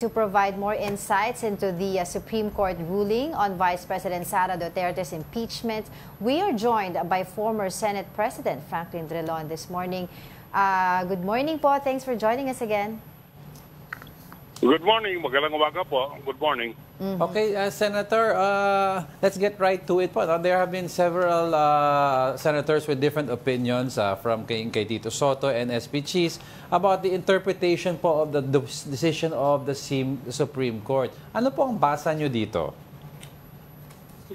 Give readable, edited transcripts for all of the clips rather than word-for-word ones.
To provide more insights into the Supreme Court ruling on Vice President Sara Duterte's impeachment, we are joined by former Senate President Franklin Drilon this morning. Good morning po. Thanks for joining us again. Good morning. Magandang umaga po. Good morning. Okay, Senator, let's get right to it po. There have been several senators with different opinions from kay Tito Soto and SP Cheese about the interpretation po of the decision of the Supreme Court. Ano po ang basa nyo dito?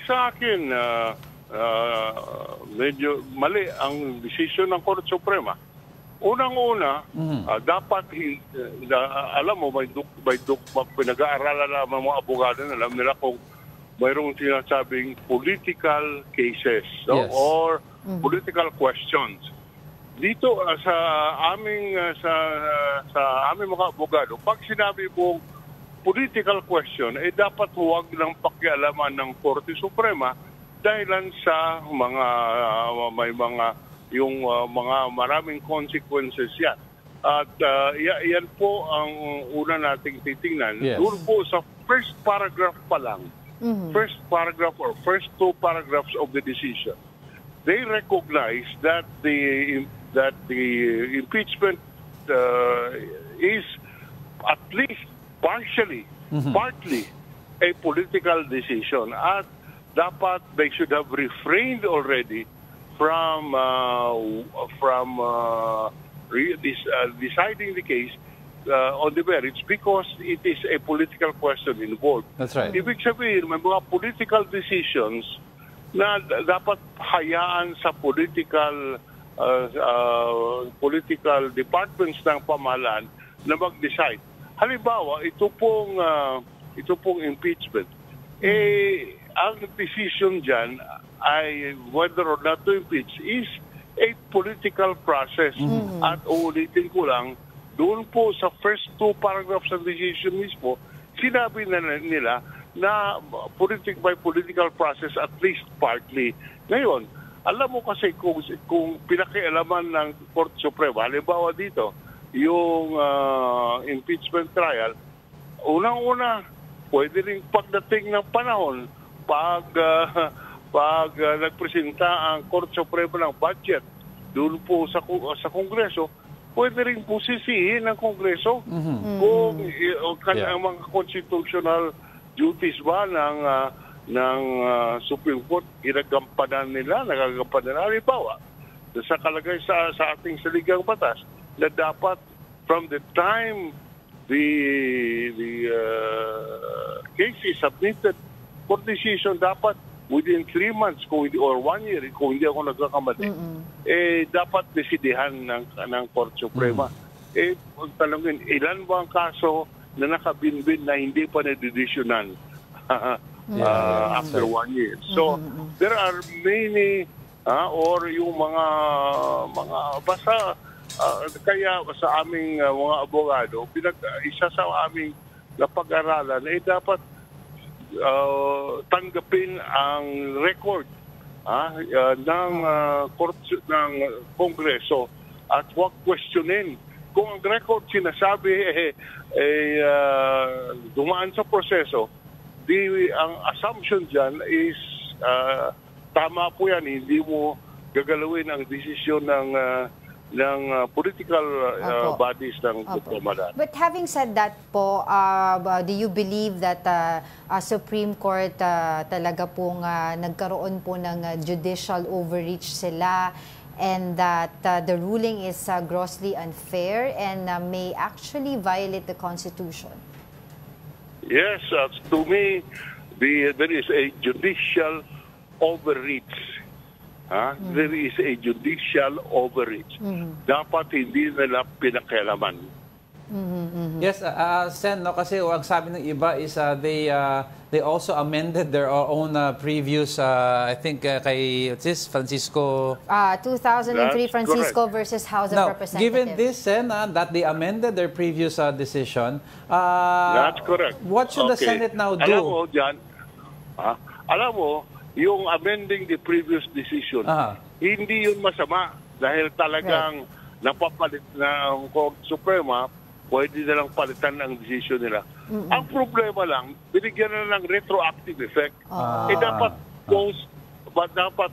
Sa akin, medyo mali ang decision ng Korte Suprema. Unang-una, dapat, alam mo, pinag-aaralan na mga abogado, alam nila kung mayroong sinasabing political cases or political questions. Dito sa aming mga abogado, pag sinabi mong political question, dapat huwag ng pakialaman ng Korte Suprema dahilan sa mga maraming consequences yan. At yan po ang una nating titingnan. Yes. Doon po sa first paragraph pa lang, first paragraph or first two paragraphs of the decision, they recognize that the impeachment is at least partly a political decision. At dapat they should have refrained already from deciding the case on the merits because it is a political question involved. That's right. Ibig sabihin, may mga political decisions na dapat hayaan sa political departments ng pamahalaan na mag-decide. Halimbawa, ito pong impeachment. Ang decision dyan ay whether or not to impeach is a political process. At uulitin ko lang, doon po sa first two paragraphs ng decision mismo, sinabi na nila na by political process at least partly. Ngayon, alam mo kasi kung pinakialaman ng Korte Suprema, halimbawa dito, yung impeachment trial, unang-una, pwede rin pagdating ng panahon, pag nagpresenta ang Korte Suprema ng budget doon po sa Kongreso, pwede rin po sisihin ng Kongreso kung ang mga constitutional duties ba ng Supreme Court nagagampanan nila. Halimbawa, sa kalagay sa ating saligang batas na dapat from the time the case is submitted for decision, dapat within 3 months or 1 year, kung hindi ako nagkakamali, dapat desidihan ng Korte Suprema. Talangin, ilan ba ang kaso na nakabinbin na hindi pa nadedesisyonan after 1 year? So, there are many, or yung mga basta, kaya sa aming mga abogado, isa sa aming napag-aralan, dapat tanggapin ang record ng Kongreso at huwag questionin. Kung ang record sinasabi dumaan sa proseso, ang assumption dyan is tama po yan, hindi mo gagalawin ang desisyon ng political bodies ng pamahalaan. But having said that po, do you believe that Supreme Court talaga pong nagkaroon po ng judicial overreach sila and that the ruling is grossly unfair and may actually violate the Constitution? Yes, to me, there is a judicial overreach. There is a judicial overreach. Dapat hindi nila pinakialaman. Yes, Sen, no, kasi ang sabi ng iba is they also amended their own previous, I think, kay Francisco... 2003 Francisco versus House of Representatives. Given this, Sen, that they amended their previous decision, that's correct. What should the Senate now do? Alam mo, yung amending the previous decision, hindi yun masama dahil talagang napapalit na ang Korte Suprema pwede na lang palitan ang desisyon nila. Ang problema lang, binigyan na ng retroactive effect. Dapat dapat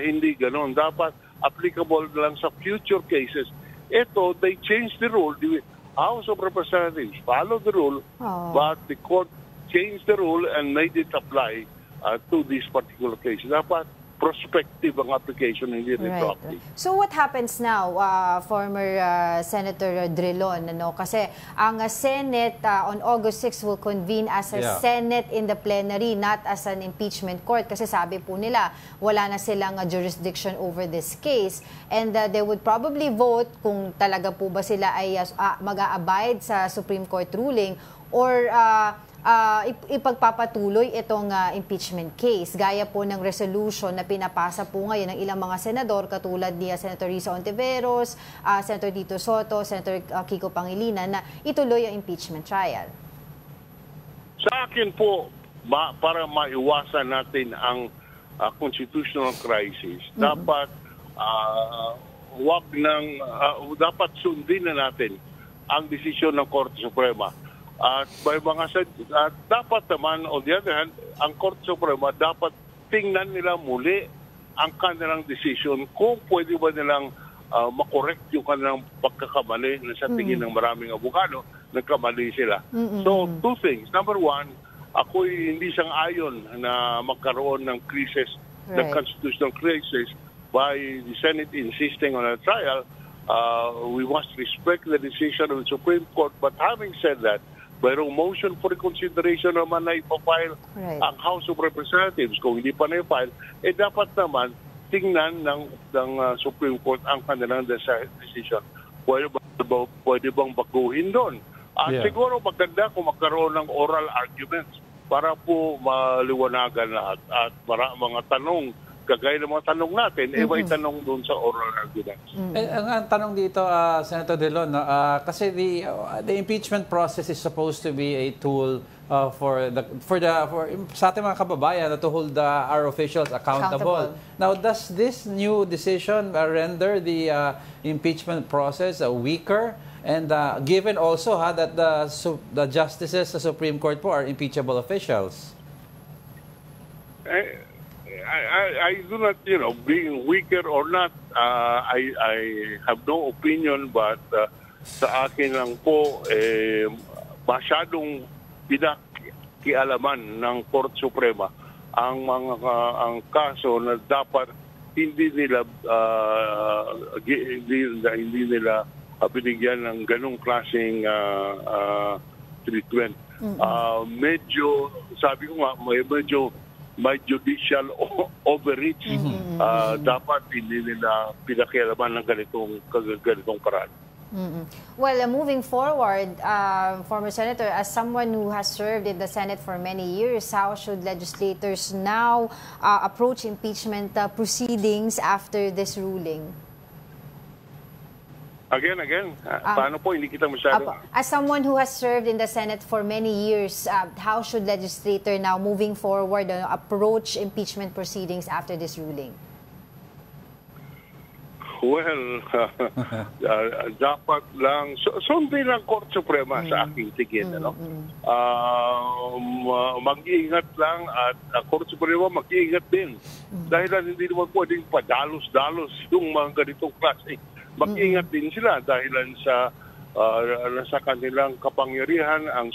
hindi ganon. Dapat applicable lang sa future cases. Ito, they changed the rule. The House of Representatives followed the rule, but the court changed the rule and made it apply to this particular case. Dapat prospective ang application, hindi retroactive. So what happens now, former Senator Drilon? Kasi ang Senate on August 6 will convene as a Senate in the plenary, not as an impeachment court. Kasi sabi po nila, wala na silang jurisdiction over this case. And they would probably vote kung talaga po ba sila ay mag-a-abide sa Supreme Court ruling or ipagpapatuloy itong impeachment case. Gaya po ng resolution na pinapasa po ngayon ng ilang mga senador katulad ni Senator Risa Ontiveros, Senator Tito Soto, Senator Kiko Pangilinan na ituloy ang impeachment trial. Sa akin po, para maiwasan natin ang constitutional crisis, dapat dapat sundin na natin ang desisyon ng Korte Suprema. At dapat naman, on the other hand, ang Korte Suprema dapat tingnan nila muli ang kanilang decision kung pwede ba nilang makorekt yung kanilang pagkakamali na sa tingin ng maraming abogado, nagkamali sila. So, two things. Number one, ako'y hindi sang-ayon na magkaroon ng crisis, ng constitutional crisis by the Senate insisting on a trial. We must respect the decision of the Supreme Court. But having said that, mayroong motion for reconsideration naman na ipafile ang House of Representatives. Kung hindi pa na-file, dapat naman tingnan ng Supreme Court ang kanilang decision. Pwede bang baguhin doon? Siguro maganda kung magkaroon ng oral arguments para po maliwanagan lahat at mga tanong kagaya ng mga tanong natin, may tanong doon sa oral arguments. Ang tanong dito, Senator Drilon, kasi the impeachment process is supposed to be a tool for sa ating mga kababayan to hold our officials accountable. Now, does this new decision render the impeachment process weaker? And given also that the justices sa Supreme Court po are impeachable officials? I do not, being weaker or not, I have no opinion, but sa akin lang po, masyadong pinakialaman ng Korte Suprema ang kaso na dapat hindi nila binigyan ng ganung klaseng treatment. Medyo, sabi ko nga, may judicial overreach. Dapat hindi nila pinakialaman ng ganitong paraan. Well, moving forward, former Senator, as someone who has served in the Senate for many years, how should legislators now approach impeachment proceedings after this ruling? Again, paano po? Hindi kita masyado. As someone who has served in the Senate for many years, how should legislator now moving forward approach impeachment proceedings after this ruling? Well, dapat lang, sundin lang Korte Suprema sa aking tingin. Mag-iingat lang at Korte Suprema mag-iingat din. Dahil hindi naman pwedeng padalos-dalos yung mga ganitong klase. Mag-ingat din sila dahil sa kanilang kapangyarihan ang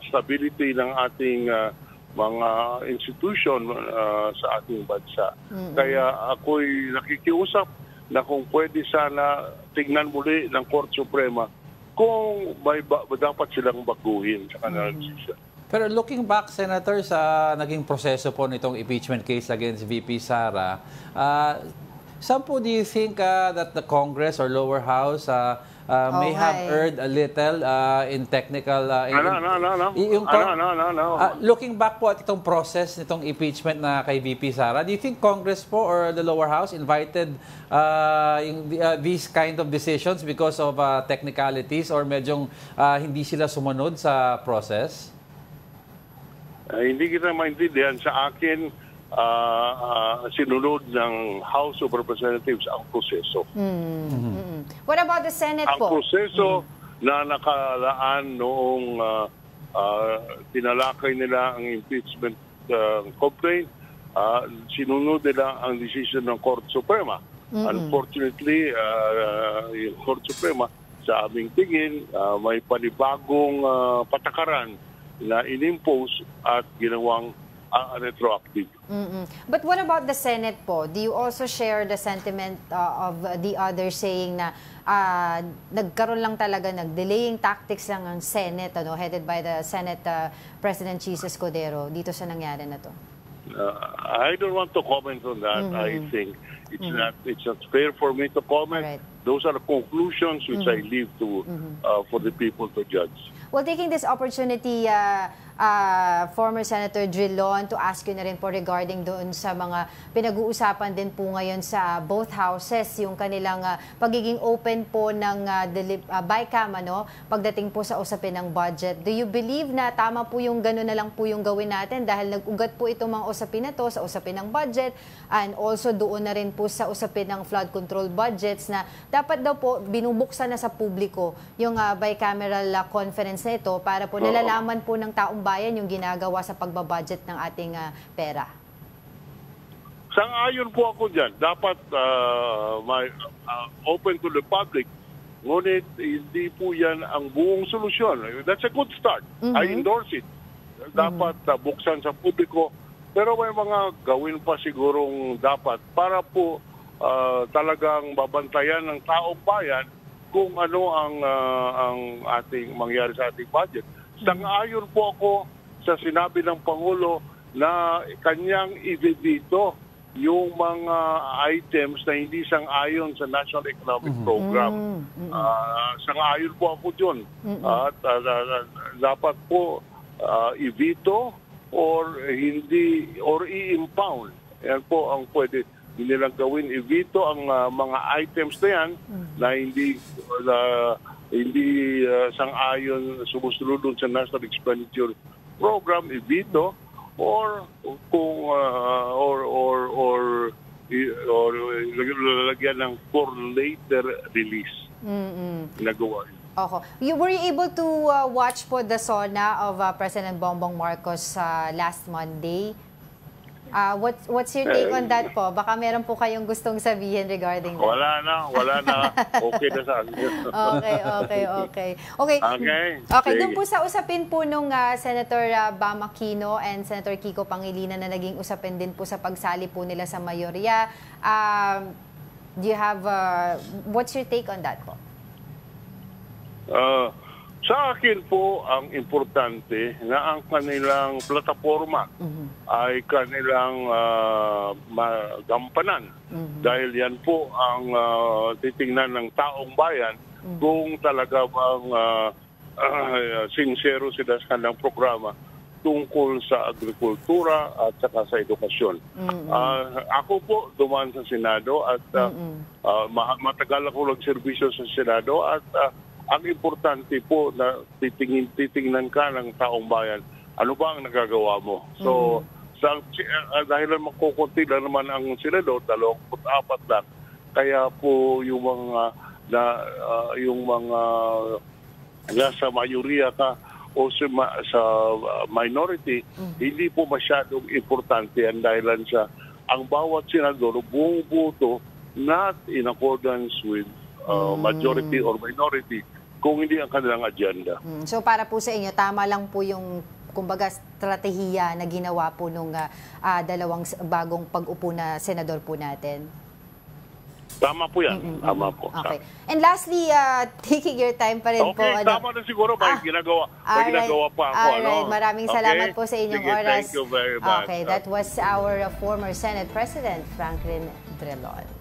stability ng ating mga institution sa ating bansa. Kaya ako'y nakikiusap na kung pwede sana tingnan muli ng Korte Suprema kung dapat silang baguhin sa kanilang decision. Pero looking back, Senator, sa naging proseso po nitong impeachment case against VP Sara, some po do you think that the Congress or lower house may have erred a little in technical... Looking back po at itong process, nitong impeachment na kay VP Sara, do you think Congress po or the lower house invited these kind of decisions because of technicalities or medyong hindi sila sumunod sa process? Hindi kita maintindihan. Sa akin, sinunod ng House of Representatives ang proseso. What about the Senate Ang po? proseso na nakalaan noong tinalakay nila ang impeachment complaint, sinunod nila ang decision ng Court Suprema. Unfortunately, yung Court Suprema, sa aming tingin, may panibagong patakaran na inimpose at ginawang retroactive. But what about the Senate po? Do you also share the sentiment of the others saying na nagkaroon lang talaga, nag-delaying tactics lang ang Senate, headed by the Senate President Chis Escudero, dito sa nangyari na to? I don't want to comment on that. I think it's not fair for me to comment. Alright. Those are the conclusions which I leave to for the people to judge. Well, taking this opportunity, former Senator Drilon, to ask you na rin po regarding doon sa mga pinag-uusapan din po ngayon sa both houses, yung kanilang pagiging open po ng BICAM, pagdating po sa usapin ng budget. Do you believe na tama po yung gano'n na lang po yung gawin natin dahil nag-ugat po itong mga usapin na to sa usapin ng budget and also doon na rin po sa usapin ng flood control budgets na dapat daw po binubuksan na sa publiko yung bicameral conference na ito para po nalalaman po ng taong bayan yung ginagawa sa pagbabudget ng ating pera? Sang-ayon po ako dyan. Dapat open to the public. Ngunit hindi po yan ang buong solusyon. That's a good start. I endorse it. Dapat buksan sa publiko. Pero may mga gawin pa sigurong dapat para po talagang babantayan ng taong bayan kung ano ang ating mangyari sa ating budget. Sang-ayon po ako sa sinabi ng Pangulo na kanyang i-veto yung mga items na hindi sang-ayon sa National Economic Program. Sang-ayon po ako dyan. At dapat po i-veto or hindi or i-impound. Yan po ang pwede nilang gawin. I-veto ang mga items na yan na hindi sang-ayon sumusunod sa National Expenditure Program, i-veto or kung or lalagyan ng for later release. Ginagawa. Okay. Were you able to watch po the SONA of President Bongbong Marcos last Monday? What's your take on that po? Baka meron po kayong gustong sabihin regarding that. Wala na. Okay na sa akin. Okay, doon po sa usapin po nung Senator Bam Aquino and Senator Kiko Pangilinan na naging usapin din po sa pagsali po nila sa mayorya. Do you have, what's your take on that po? Sa akin po, ang importante na ang kanilang plataforma ay kanilang magampanan. Dahil yan po ang titingnan ng taong bayan kung talaga bang sincero sila sa kanilang programa tungkol sa agrikultura at saka sa edukasyon. Ako po dumaan sa Senado at matagal ako nagserbisyo sa Senado at ang importante po na titingnan ka ng taong bayan, ano ba ang nagagawa mo? So, dahil makukunti lang naman ang Senado, 24 lang. Kaya po yung mga nasa mayorya ka o sa minority, hindi po masyadong importante ang dahilan sa ang bawat senador buong boto not in accordance with majority or minority kung hindi ang kanilang agenda. So para po sa inyo, tama lang po yung kumbaga strategiya na ginawa po nung dalawang bagong pag-upo na senador po natin? Tama po yan. Tama po. Okay. And lastly, taking your time pa rin po. Tama na siguro. May ginagawa pa ako. Alright. Maraming salamat po sa inyong oras. Thank you very much. Okay, that was our former Senate President, Franklin Drilon.